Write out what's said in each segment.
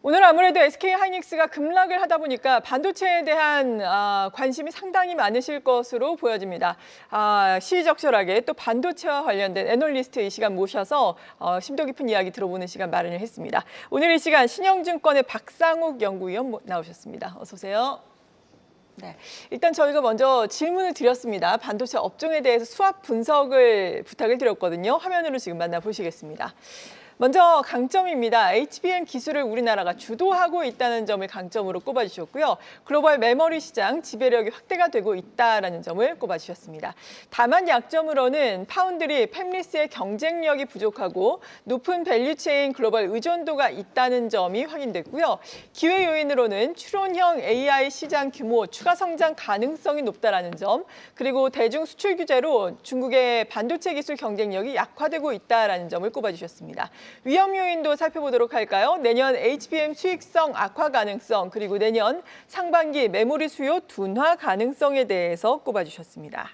오늘 아무래도 SK 하이닉스가 급락을 하다 보니까 반도체에 대한 관심이 상당히 많으실 것으로 보여집니다. 시의적절하게 또 반도체와 관련된 애널리스트 이 시간 모셔서 심도 깊은 이야기 들어보는 시간 마련을 했습니다. 오늘 이 시간 신영증권의 박상욱 연구위원 나오셨습니다. 어서 오세요. 네, 일단 저희가 먼저 질문을 드렸습니다. 반도체 업종에 대해서 수합 분석을 부탁을 드렸거든요. 화면으로 지금 만나보시겠습니다. 먼저 강점입니다. HBM 기술을 우리나라가 주도하고 있다는 점을 강점으로 꼽아주셨고요. 글로벌 메모리 시장 지배력이 확대가 되고 있다는 점을 꼽아주셨습니다. 다만 약점으로는 파운드리, 팹리스의 경쟁력이 부족하고 높은 밸류체인 글로벌 의존도가 있다는 점이 확인됐고요. 기회 요인으로는 추론형 AI 시장 규모, 추가 성장 가능성이 높다는 점, 그리고 대중 수출 규제로 중국의 반도체 기술 경쟁력이 약화되고 있다는 점을 꼽아주셨습니다. 위험 요인도 살펴보도록 할까요? 내년 HBM 수익성 악화 가능성, 그리고 내년 상반기 메모리 수요 둔화 가능성에 대해서 꼽아주셨습니다.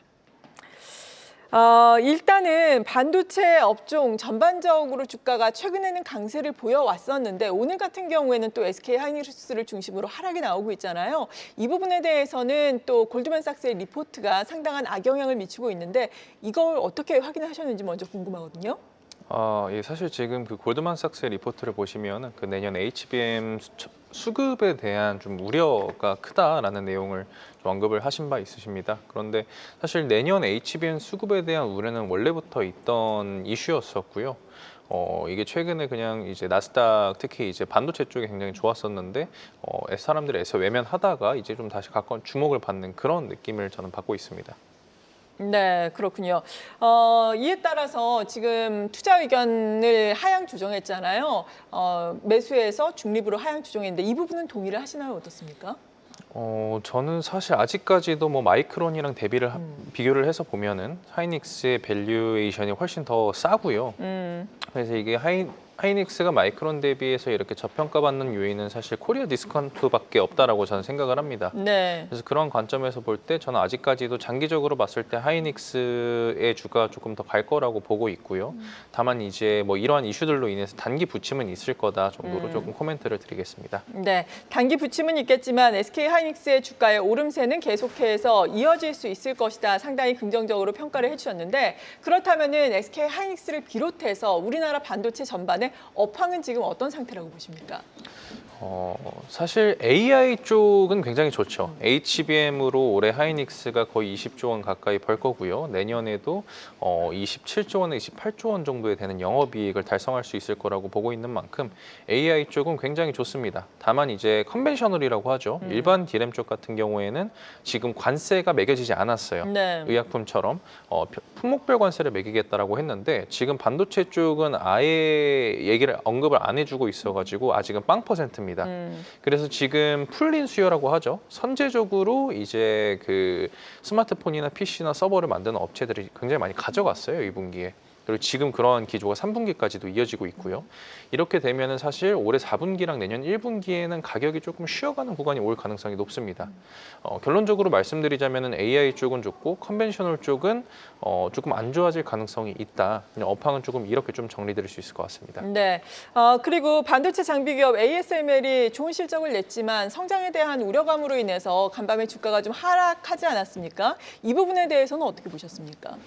일단은 반도체 업종 전반적으로 주가가 최근에는 강세를 보여왔었는데 오늘 같은 경우에는 또 SK 하이닉스를 중심으로 하락이 나오고 있잖아요. 이 부분에 대해서는 또 골드만삭스의 리포트가 상당한 악영향을 미치고 있는데 이걸 어떻게 확인하셨는지 먼저 궁금하거든요. 예, 사실 지금 그 골드만삭스의 리포트를 보시면 그 내년 HBM 수급에 대한 좀 우려가 크다라는 내용을 좀 언급을 하신 바 있으십니다. 그런데 사실 내년 HBM 수급에 대한 우려는 원래부터 있던 이슈였었고요. 이게 최근에 그냥 이제 나스닥 특히 이제 반도체 쪽이 굉장히 좋았었는데 사람들에서 외면하다가 이제 좀 다시 가까운 주목을 받는 그런 느낌을 저는 받고 있습니다. 네, 그렇군요. 이에 따라서 지금 투자 의견을 하향 조정했잖아요. 매수해서 중립으로 하향 조정했는데 이 부분은 동의를 하시나요? 어떻습니까? 저는 사실 아직까지도 뭐 마이크론이랑 비교를 해서 보면은 하이닉스의 밸류에이션이 훨씬 더 싸고요. 그래서 이게 하이닉스가 마이크론 대비해서 이렇게 저평가받는 요인은 사실 코리아 디스카운트밖에 없다라고 저는 생각을 합니다. 네. 그래서 그런 관점에서 볼 때 저는 아직까지도 장기적으로 봤을 때 하이닉스의 주가 조금 더 갈 거라고 보고 있고요. 다만 이제 뭐 이러한 이슈들로 인해서 단기 부침은 있을 거다 정도로 조금 코멘트를 드리겠습니다. 네, 단기 부침은 있겠지만 SK 하이닉스의 주가의 오름세는 계속해서 이어질 수 있을 것이다. 상당히 긍정적으로 평가를 해주셨는데 그렇다면은 SK 하이닉스를 비롯해서 우리나라 반도체 전반의 업황은 지금 어떤 상태라고 보십니까? 사실 AI 쪽은 굉장히 좋죠. HBM으로 올해 하이닉스가 거의 20조 원 가까이 벌 거고요. 내년에도 27조 원에 28조 원 정도에 되는 영업이익을 달성할 수 있을 거라고 보고 있는 만큼 AI 쪽은 굉장히 좋습니다. 다만 이제 컨벤셔널이라고 하죠. 일반 디램 쪽 같은 경우에는 지금 관세가 매겨지지 않았어요. 네. 의약품처럼 품목별 관세를 매기겠다라고 했는데 지금 반도체 쪽은 아예 언급을 안 해주고 있어가지고 아직은 0%입니다. 그래서 지금 풀린 수요라고 하죠. 선제적으로 이제 그 스마트폰이나 PC나 서버를 만드는 업체들이 굉장히 많이 가져갔어요, 이 분기에. 그리고 지금 그러한 기조가 3분기까지도 이어지고 있고요. 이렇게 되면은 사실 올해 4분기랑 내년 1분기에는 가격이 조금 쉬어가는 구간이 올 가능성이 높습니다. 결론적으로 말씀드리자면은 AI 쪽은 좋고 컨벤셔널 쪽은 조금 안 좋아질 가능성이 있다. 그냥 업황은 조금 이렇게 좀 정리드릴 수 있을 것 같습니다. 네. 그리고 반도체 장비 기업 ASML이 좋은 실적을 냈지만 성장에 대한 우려감으로 인해서 간밤에 주가가 좀 하락하지 않았습니까? 이 부분에 대해서는 어떻게 보셨습니까?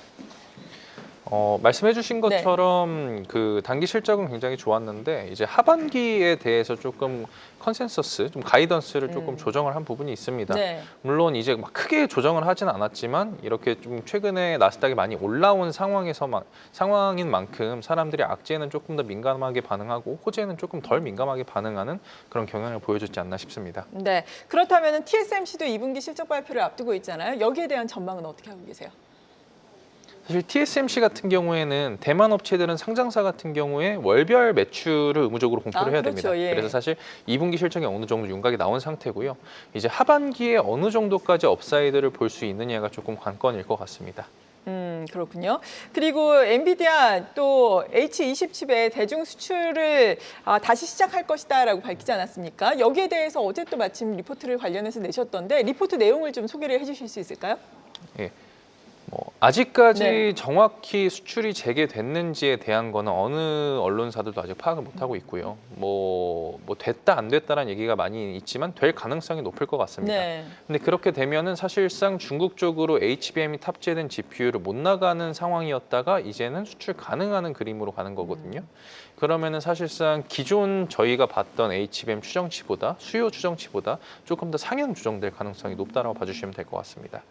말씀해주신 것처럼 그 단기 실적은 굉장히 좋았는데 이제 하반기에 대해서 조금 컨센서스, 좀 가이던스를 조금 조정을 한 부분이 있습니다. 네. 물론 이제 막 크게 조정을 하진 않았지만 이렇게 좀 최근에 나스닥이 많이 올라온 상황인 만큼 사람들이 악재에는 조금 더 민감하게 반응하고 호재에는 조금 덜 민감하게 반응하는 그런 경향을 보여줬지 않나 싶습니다. 네. 그렇다면 TSMC도 2분기 실적 발표를 앞두고 있잖아요. 여기에 대한 전망은 어떻게 하고 계세요? 사실 TSMC 같은 경우에는 대만 업체들은 상장사 같은 경우에 월별 매출을 의무적으로 공표를 해야 그렇죠. 됩니다. 예. 그래서 사실 2분기 실적이 어느 정도 윤곽이 나온 상태고요. 이제 하반기에 어느 정도까지 업사이드를 볼 수 있느냐가 조금 관건일 것 같습니다. 그렇군요. 그리고 엔비디아 또 H20 칩의 대중 수출을 다시 시작할 것이다라고 밝히지 않았습니까? 여기에 대해서 어제 또 마침 리포트를 관련해서 내셨던데 리포트 내용을 좀 소개를 해주실 수 있을까요? 예. 아직까지 네. 정확히 수출이 재개됐는지에 대한 거는 어느 언론사들도 아직 파악을 못하고 있고요. 뭐 됐다 안 됐다라는 얘기가 많이 있지만 될 가능성이 높을 것 같습니다. 네. 근데 그렇게 되면은 사실상 중국 쪽으로 HBM이 탑재된 GPU를 못 나가는 상황이었다가 이제는 수출 가능한 그림으로 가는 거거든요. 그러면은 사실상 기존 저희가 봤던 HBM 추정치보다 수요 추정치보다 조금 더 상향 조정될 가능성이 높다라고 봐주시면 될 것 같습니다.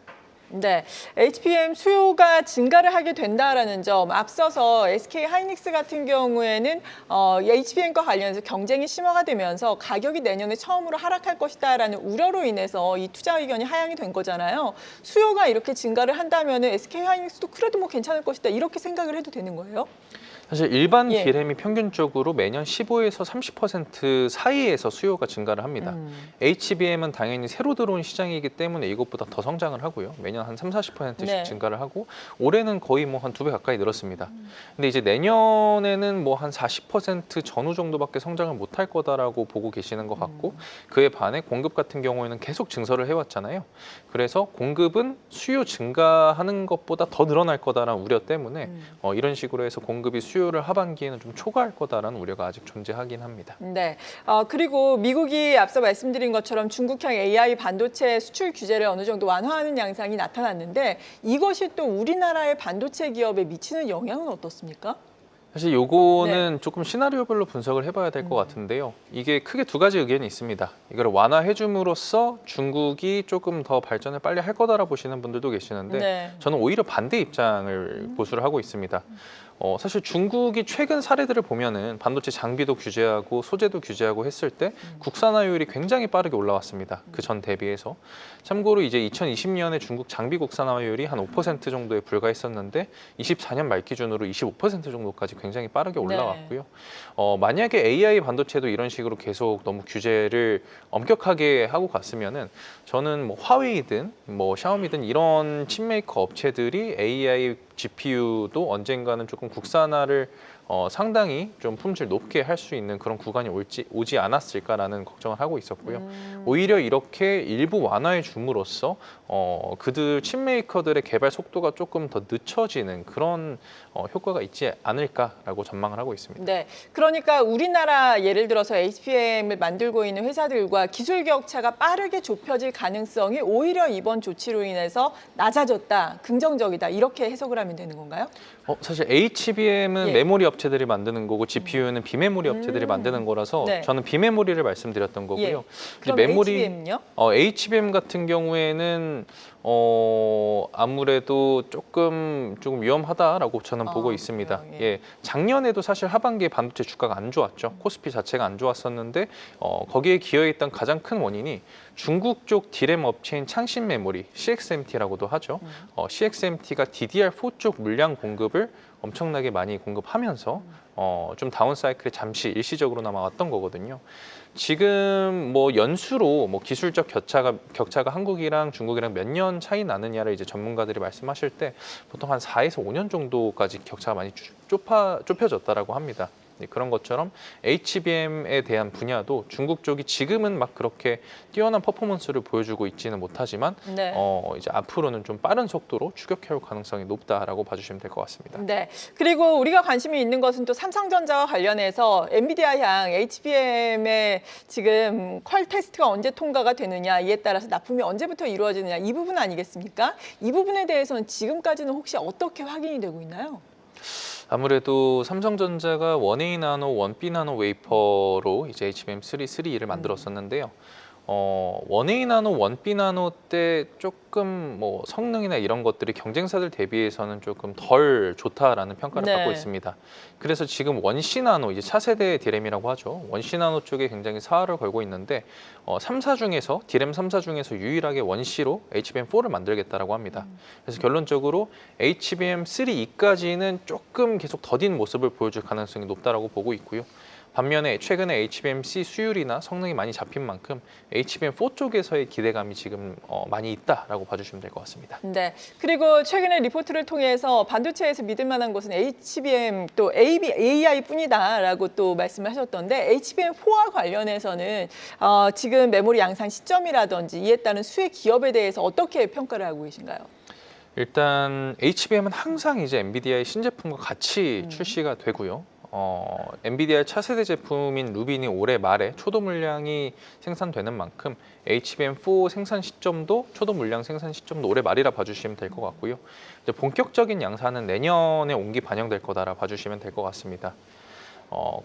네, HBM 수요가 증가를 하게 된다라는 점, 앞서서 SK 하이닉스 같은 경우에는 HBM과 관련해서 경쟁이 심화가 되면서 가격이 내년에 처음으로 하락할 것이다라는 우려로 인해서 이 투자 의견이 하향이 된 거잖아요. 수요가 이렇게 증가를 한다면 SK 하이닉스도 그래도 뭐 괜찮을 것이다 이렇게 생각을 해도 되는 거예요? 사실 일반 예. D램이 평균적으로 매년 15에서 30% 사이에서 수요가 증가를 합니다. HBM은 당연히 새로 들어온 시장이기 때문에 이것보다 더 성장을 하고요. 매년 한 30~40%씩 네. 증가를 하고 올해는 거의 뭐 한 2배 가까이 늘었습니다. 근데 이제 내년에는 뭐 한 40% 전후 정도밖에 성장을 못할 거다라고 보고 계시는 것 같고 그에 반해 공급 같은 경우에는 계속 증설을 해왔잖아요. 그래서 공급은 수요 증가하는 것보다 더 늘어날 거다라는 우려 때문에 이런 식으로 해서 공급이 수요를 하반기에는 좀 초과할 거다라는 우려가 아직 존재하긴 합니다. 네. 그리고 미국이 앞서 말씀드린 것처럼 중국형 AI 반도체 수출 규제를 어느 정도 완화하는 양상이 나타났는데 이것이 또 우리나라의 반도체 기업에 미치는 영향은 어떻습니까? 사실 요거는 조금 시나리오별로 분석을 해봐야 될 것 같은데요. 이게 크게 두 가지 의견이 있습니다. 이걸 완화해줌으로써 중국이 조금 더 발전을 빨리 할 거다라고 보시는 분들도 계시는데 네. 저는 오히려 반대 입장을 보수를 하고 있습니다. 사실 중국이 최근 사례들을 보면은 반도체 장비도 규제하고 소재도 규제하고 했을 때 국산화율이 굉장히 빠르게 올라왔습니다. 그 전 대비해서. 참고로 이제 2020년에 중국 장비 국산화율이 한 5% 정도에 불과했었는데 24년 말 기준으로 25% 정도까지 굉장히 빠르게 올라왔고요. 만약에 AI 반도체도 이런 식으로 계속 너무 규제를 엄격하게 하고 갔으면은 저는 뭐 화웨이든 뭐 샤오미든 이런 칩메이커 업체들이 AI GPU도 언젠가는 조금 국산화를 상당히 좀 품질 높게 할 수 있는 그런 구간이 오지 않았을까라는 걱정을 하고 있었고요. 오히려 이렇게 일부 완화해 줌으로써 그들 칩메이커들의 개발 속도가 조금 더 늦춰지는 그런 효과가 있지 않을까라고 전망을 하고 있습니다. 네, 그러니까 우리나라 예를 들어서 HBM을 만들고 있는 회사들과 기술 격차가 빠르게 좁혀질 가능성이 오히려 이번 조치로 인해서 낮아졌다, 긍정적이다 이렇게 해석을 하면 되는 건가요? 사실 HBM은 예. 메모리 업체들이 만드는 거고 GPU는 비메모리 업체들이 만드는 거라서 네. 저는 비메모리를 말씀드렸던 거고요. 예. 이제 그럼 HBM은요? HBM 같은 경우에는 아무래도 조금 위험하다라고 저는 보고 있습니다. 그래요? 예, 작년에도 사실 하반기에 반도체 주가가 안 좋았죠. 코스피 자체가 안 좋았었는데 거기에 기여했던 가장 큰 원인이 중국 쪽 디램 업체인 창신 메모리 CXMT라고도 하죠. CXMT가 DDR4 쪽 물량 공급을 엄청나게 많이 공급하면서 좀 다운 사이클에 잠시 일시적으로나마 왔던 거거든요. 지금 뭐 연수로 뭐 기술적 격차가 한국이랑 중국이랑 몇 년 차이 나느냐를 이제 전문가들이 말씀하실 때 보통 한 4에서 5년 정도까지 격차가 많이 좁혀졌다라고 합니다. 그런 것처럼 HBM에 대한 분야도 중국 쪽이 지금은 막 그렇게 뛰어난 퍼포먼스를 보여주고 있지는 못하지만 네. 이제 앞으로는 좀 빠른 속도로 추격해올 가능성이 높다라고 봐주시면 될 것 같습니다. 네. 그리고 우리가 관심이 있는 것은 또 삼성전자와 관련해서 엔비디아향 HBM의 지금 퀄 테스트가 언제 통과가 되느냐 이에 따라서 납품이 언제부터 이루어지느냐 이 부분 아니겠습니까? 이 부분에 대해서는 지금까지는 혹시 어떻게 확인이 되고 있나요? 아무래도 삼성전자가 1A 나노, 1B 나노 웨이퍼로 이제 HBM3, 3E를 만들었었는데요. 1A 나노, 1B 나노 때 조금 뭐 성능이나 이런 것들이 경쟁사들 대비해서는 조금 덜 좋다라는 평가를 네. 받고 있습니다. 그래서 지금 1C 나노, 이제 차세대 디램이라고 하죠. 1C 나노 쪽에 굉장히 사활을 걸고 있는데 3사 중에서 디램 3사 중에서 유일하게 1C로 HBM4를 만들겠다라고 합니다. 그래서 결론적으로 HBM3E까지는 조금 계속 더딘 모습을 보여줄 가능성이 높다라고 보고 있고요. 반면에 최근에 HBM-C 수율이나 성능이 많이 잡힌 만큼 HBM4 쪽에서의 기대감이 지금 많이 있다라고 봐주시면 될 것 같습니다. 네. 그리고 최근에 리포트를 통해서 반도체에서 믿을 만한 것은 HBM 또 AI뿐이다라고 또 말씀을 하셨던데 HBM4와 관련해서는 지금 메모리 양산 시점이라든지 이에 따른 수혜 기업에 대해서 어떻게 평가를 하고 계신가요? 일단 HBM은 항상 이제 엔비디아의 신제품과 같이 출시가 되고요. 엔비디아 차세대 제품인 루빈이 올해 말에 초도 물량이 생산되는 만큼 HBM4 생산 시점도 초도 물량 생산 시점도 올해 말이라 봐주시면 될 것 같고요. 이제 본격적인 양산은 내년에 온기 반영될 거다라 봐주시면 될 것 같습니다.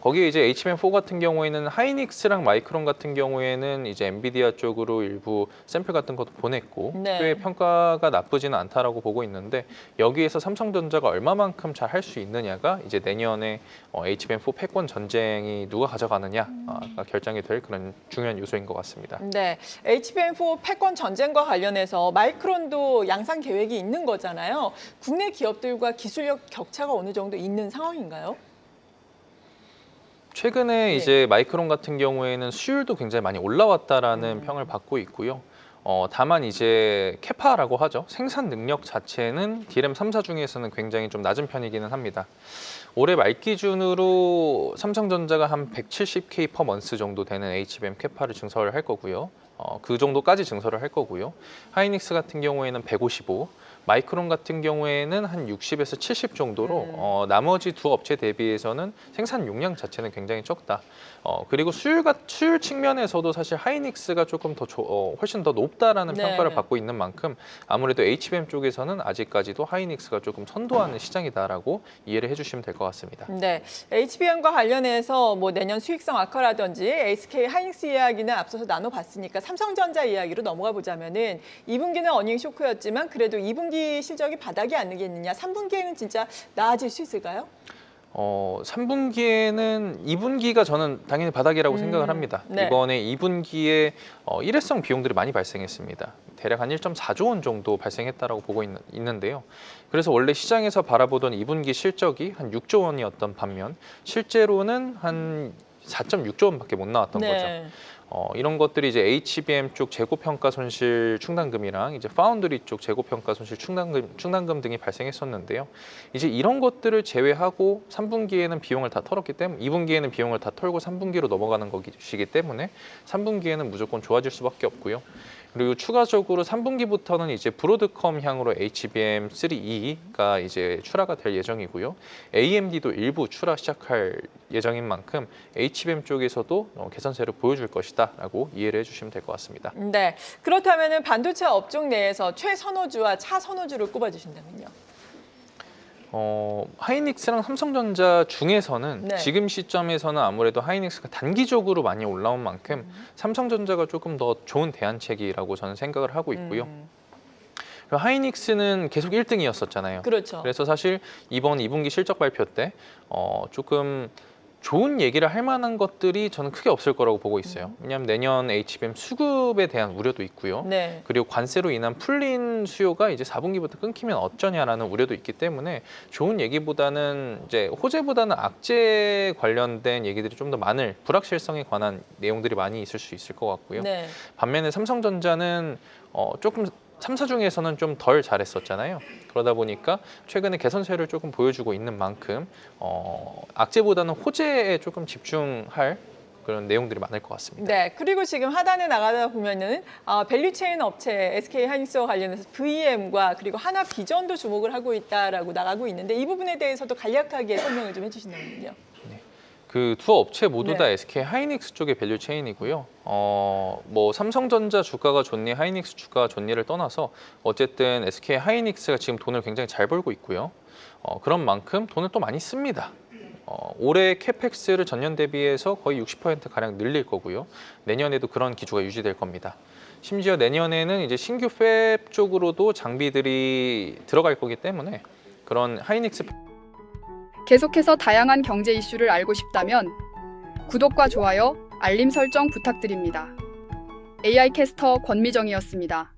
거기에 이제 HBM4 같은 경우에는 하이닉스랑 마이크론 같은 경우에는 이제 엔비디아 쪽으로 일부 샘플 같은 것도 보냈고 네. 꽤 평가가 나쁘지는 않다라고 보고 있는데 여기에서 삼성전자가 얼마만큼 잘 할 수 있느냐가 이제 내년에 HBM4 패권 전쟁이 누가 가져가느냐가 결정이 될 그런 중요한 요소인 것 같습니다. 네, HBM4 패권 전쟁과 관련해서 마이크론도 양산 계획이 있는 거잖아요. 국내 기업들과 기술력 격차가 어느 정도 있는 상황인가요? 최근에 네. 이제 마이크론 같은 경우에는 수율도 굉장히 많이 올라왔다라는 평을 받고 있고요. 다만 이제 캐파라고 하죠. 생산 능력 자체는 DRAM 3사 중에서는 굉장히 좀 낮은 편이기는 합니다. 올해 말 기준으로 삼성전자가 한 170K per month 정도 되는 HBM 캐파를 증설을 할 거고요. 그 정도까지 증설을 할 거고요. 하이닉스 같은 경우에는 155, 마이크론 같은 경우에는 한 60에서 70 정도로 나머지 두 업체 대비해서는 생산 용량 자체는 굉장히 적다. 그리고 수율 측면에서도 사실 하이닉스가 조금 더 훨씬 더 높다라는 네. 평가를 받고 있는 만큼 아무래도 HBM 쪽에서는 아직까지도 하이닉스가 조금 선도하는 시장이다라고 이해를 해주시면 될 것 같습니다. 네, HBM과 관련해서 뭐 내년 수익성 악화라든지 SK 하이닉스 이야기는 앞서서 나눠봤으니까 삼성전자 이야기로 넘어가 보자면은 2분기는 어닝 쇼크였지만 그래도 2분기 실적이 바닥이 아니겠느냐. 3분기에는 진짜 나아질 수 있을까요? 3분기에는 2분기가 저는 당연히 바닥이라고 생각을 합니다. 네. 이번에 2분기에 일회성 비용들이 많이 발생했습니다. 대략 한 1.4조 원 정도 발생했다라고 보고 있는데요. 그래서 원래 시장에서 바라보던 2분기 실적이 한 6조 원이었던 반면 실제로는 한 4.6조 원밖에 못 나왔던 거죠. 이런 것들이 이제 HBM 쪽 재고평가 손실 충당금이랑 이제 파운드리 쪽 재고평가 손실 충당금 등이 발생했었는데요. 이제 이런 것들을 제외하고 3분기에는 비용을 다 털었기 때문에 2분기에는 비용을 다 털고 3분기로 넘어가는 것이기 때문에 3분기에는 무조건 좋아질 수밖에 없고요. 그리고 추가적으로 3분기부터는 이제 브로드컴 향으로 HBM3E가 이제 출하가 될 예정이고요. AMD도 일부 출하 시작할 예정인 만큼 HBM 쪽에서도 개선세를 보여줄 것이다라고 이해를 해주시면 될 것 같습니다. 네, 그렇다면 반도체 업종 내에서 최선호주와 차선호주를 꼽아주신다면요? 하이닉스랑 삼성전자 중에서는 네. 지금 시점에서는 아무래도 하이닉스가 단기적으로 많이 올라온 만큼 삼성전자가 조금 더 좋은 대안책이라고 저는 생각을 하고 있고요. 그리고 하이닉스는 계속 1등이었었잖아요. 그렇죠. 그래서 사실 이번 2분기 실적 발표 때 조금 좋은 얘기를 할 만한 것들이 저는 크게 없을 거라고 보고 있어요. 왜냐하면 내년 HBM 수급에 대한 우려도 있고요. 네. 그리고 관세로 인한 풀린 수요가 이제 4분기부터 끊기면 어쩌냐라는 우려도 있기 때문에 좋은 얘기보다는 이제 호재보다는 악재 관련된 얘기들이 좀 더 많을 불확실성에 관한 내용들이 많이 있을 수 있을 것 같고요. 네. 반면에 삼성전자는 조금 3사 중에서는 좀 덜 잘했었잖아요. 그러다 보니까 최근에 개선세를 조금 보여주고 있는 만큼 악재보다는 호재에 조금 집중할 그런 내용들이 많을 것 같습니다. 네, 그리고 지금 하단에 나가다 보면은 밸류체인 업체 SK 하이닉스와 관련해서 VM과 그리고 하나 비전도 주목을 하고 있다라고 나가고 있는데 이 부분에 대해서도 간략하게 설명을 좀 해주신다면요. 그 두 업체 모두 다 네. SK 하이닉스 쪽의 밸류 체인이고요. 뭐 삼성전자 주가가 좋니 하이닉스 주가가 좋니를 떠나서 어쨌든 SK 하이닉스가 지금 돈을 굉장히 잘 벌고 있고요. 그런 만큼 돈을 또 많이 씁니다. 올해 캐펙스를 전년 대비해서 거의 60% 가량 늘릴 거고요. 내년에도 그런 기조가 유지될 겁니다. 심지어 내년에는 이제 신규 팹 쪽으로도 장비들이 들어갈 거기 때문에 그런 하이닉스 계속해서 다양한 경제 이슈를 알고 싶다면 구독과 좋아요, 알림 설정 부탁드립니다. AI 캐스터 권미정이었습니다.